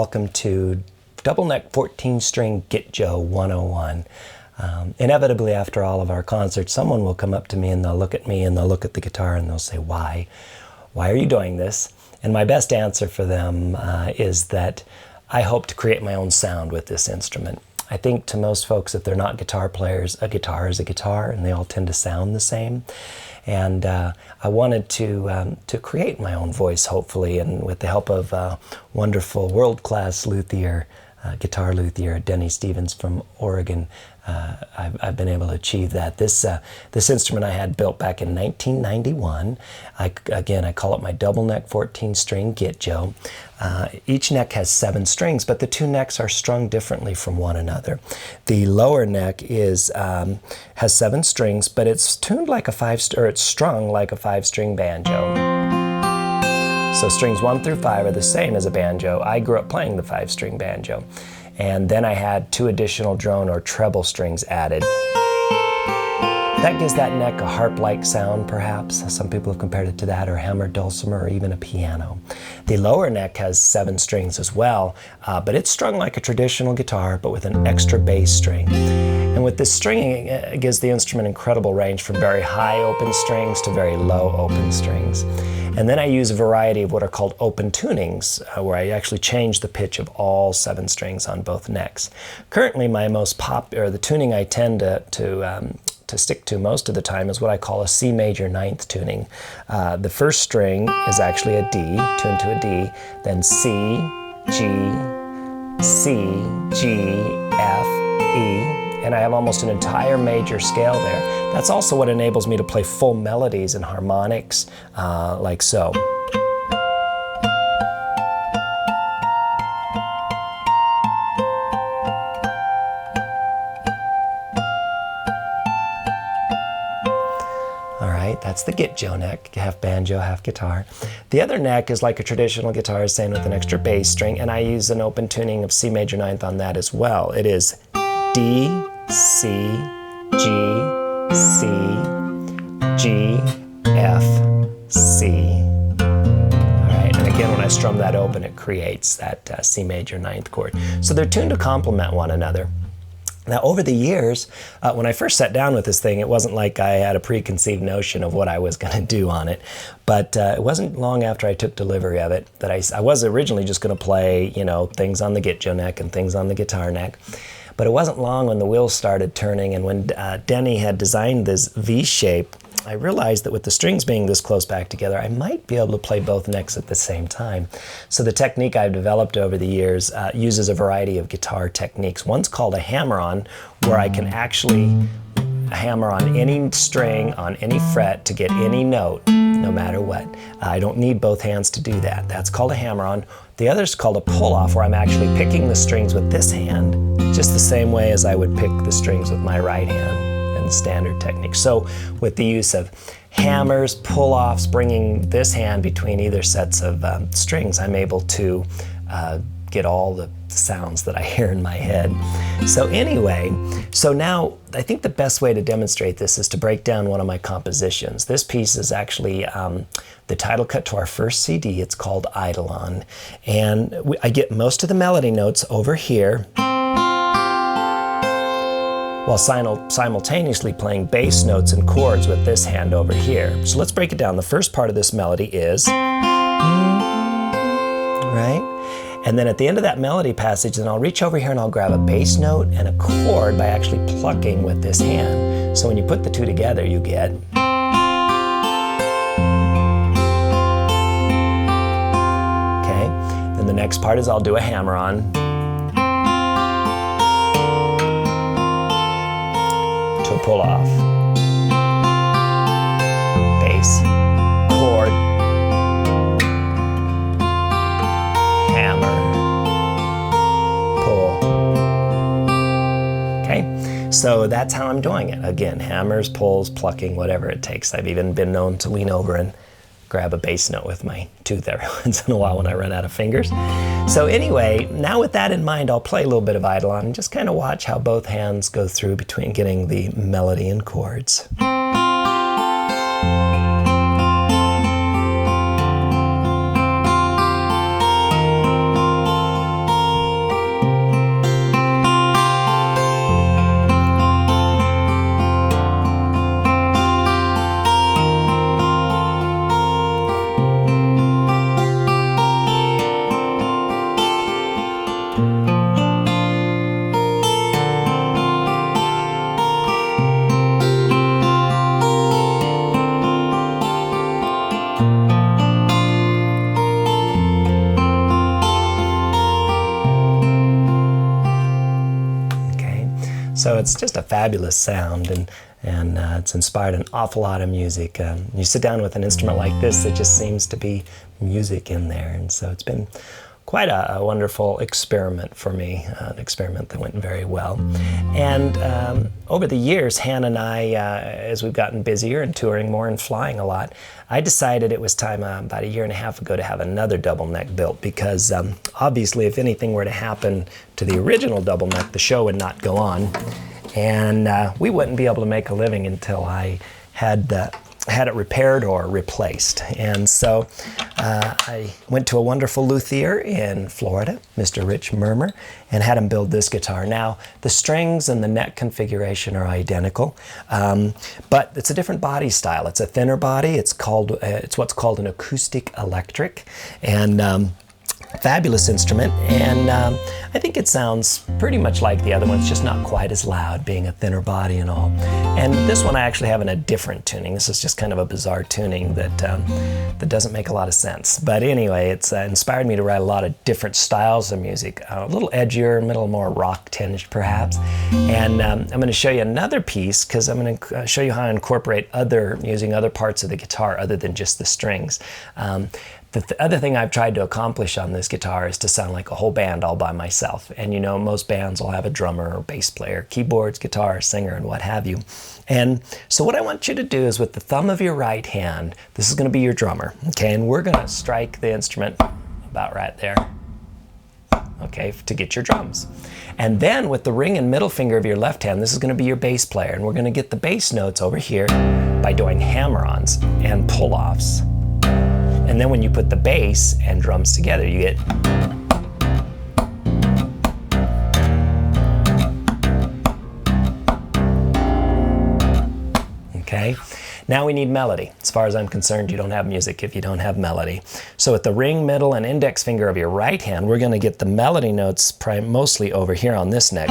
welcome to Double Neck 14-String Get Joe 101. Inevitably, after all of our concerts, someone will come up to me and they'll look at me and they'll look at the guitar and they'll say, why? Why are you doing this? And my best answer for them is that I hope to create my own sound with this instrument. I think to most folks, if they're not guitar players, a guitar is a guitar, and they all tend to sound the same. And I wanted to create my own voice, hopefully, and with the help of wonderful world-class luthier, guitar luthier Denny Stevens from Oregon, I've been able to achieve that. This instrument I had built back in 1991. Again, I call it my double neck 14-string Get Joe. Each neck has 7 strings, but the 2 necks are strung differently from one another. The lower neck has 7 strings, but it's tuned like a it's strung like a 5-string banjo. So strings 1 through 5 are the same as a banjo. I grew up playing the 5-string banjo. And then I had 2 additional drone or treble strings added. That gives that neck a harp-like sound, perhaps. Some people have compared it to that, or hammered dulcimer, or even a piano. The lower neck has 7 strings as well, but it's strung like a traditional guitar, but with an extra bass string. And with this stringing, it gives the instrument incredible range from very high open strings to very low open strings. And then I use a variety of what are called open tunings, where I actually change the pitch of all 7 strings on both necks. Currently, my most the tuning I tend to stick to most of the time is what I call a C major 9th tuning. The first string is actually a D, tuned to a D, then C, G, C, G, F, E, and I have almost an entire major scale there. That's also what enables me to play full melodies and harmonics like so. That's the Get Joe neck, half banjo, half guitar. The other neck is like a traditional guitar, same with an extra bass string, and I use an open tuning of C major 9th on that as well. It is D, C, G, C, G, F, C. All right, and again, when I strum that open, it creates that C major 9th chord. So they're tuned to complement one another. Now, over the years, when I first sat down with this thing, it wasn't like I had a preconceived notion of what I was going to do on it. But it wasn't long after I took delivery of it that I was originally just going to play, things on the Get Joe neck and things on the guitar neck. But it wasn't long when the wheels started turning, and when Denny had designed this V shape, I realized that with the strings being this close back together, I might be able to play both necks at the same time. So the technique I've developed over the years uses a variety of guitar techniques. One's called a hammer-on, where I can actually hammer on any string, on any fret to get any note, no matter what. I don't need both hands to do that. That's called a hammer-on. The other is called a pull-off, where I'm actually picking the strings with this hand, just the same way as I would pick the strings with my right hand. Standard technique. So with the use of hammers, pull-offs, bringing this hand between either sets of strings, I'm able to get all the sounds that I hear in my head. So anyway, so now I think the best way to demonstrate this is to break down one of my compositions. This piece is actually the title cut to our first CD. It's called Eidolon. And I get most of the melody notes over here, while simultaneously playing bass notes and chords with this hand over here. So let's break it down. The first part of this melody is, right? And then at the end of that melody passage, then I'll reach over here and I'll grab a bass note and a chord by actually plucking with this hand. So when you put the two together, you get, okay? Then the next part is I'll do a hammer-on, to a pull-off, bass, chord, hammer, pull. Okay, so that's how I'm doing it. Again, hammers, pulls, plucking, whatever it takes. I've even been known to lean over and grab a bass note with my tooth every once in a while when I run out of fingers. So anyway, now with that in mind, I'll play a little bit of Eidolon and just kind of watch how both hands go through between getting the melody and chords. So it's just a fabulous sound, and it's inspired an awful lot of music. You sit down with an instrument like this, it just seems to be music in there, and so it's been quite a wonderful experiment for me, an experiment that went very well. And over the years, Han and I, as we've gotten busier and touring more and flying a lot, I decided it was time about 1.5 years ago to have another double neck built, because obviously if anything were to happen to the original double neck, the show would not go on, and we wouldn't be able to make a living until I had it repaired or replaced. And so I went to a wonderful luthier in Florida, Mr. Rich Murmur, and had him build this guitar. Now, the strings and the neck configuration are identical, but it's a different body style. It's a thinner body. It's what's called an acoustic electric, and fabulous instrument, and I think it sounds pretty much like the other ones, just not quite as loud, being a thinner body and all. And this one I actually have in a different tuning. This is just kind of a bizarre tuning that doesn't make a lot of sense. But anyway, it's inspired me to write a lot of different styles of music, a little edgier, a little more rock tinged perhaps. And I'm going to show you another piece, because I'm going to show you how I incorporate using other parts of the guitar other than just the strings. The other thing I've tried to accomplish on this guitar is to sound like a whole band all by myself. And you know, most bands will have a drummer or bass player, keyboards, guitar, singer, and what have you. And so what I want you to do is, with the thumb of your right hand, this is going to be your drummer, okay? And we're going to strike the instrument about right there, okay, to get your drums. And then with the ring and middle finger of your left hand, this is going to be your bass player. And we're going to get the bass notes over here by doing hammer-ons and pull-offs. And then when you put the bass and drums together, you get. Okay, now we need melody. As far as I'm concerned, you don't have music if you don't have melody. So with the ring, middle, and index finger of your right hand, we're going to get the melody notes mostly over here on this neck,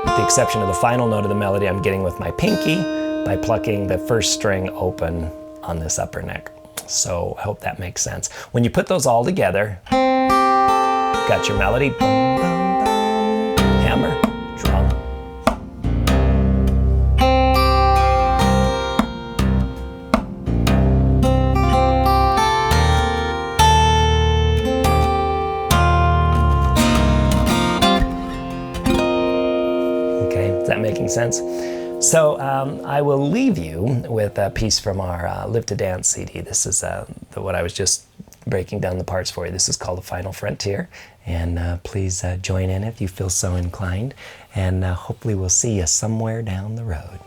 with the exception of the final note of the melody I'm getting with my pinky, by plucking the first string open on this upper neck. So I hope that makes sense. When you put those all together, got your melody, boom, boom, boom, hammer, drum. Okay, is that making sense? So I will leave you with a piece from our Live to Dance CD. This is what I was just breaking down the parts for you. This is called The Final Frontier, and please join in if you feel so inclined, and hopefully we'll see you somewhere down the road.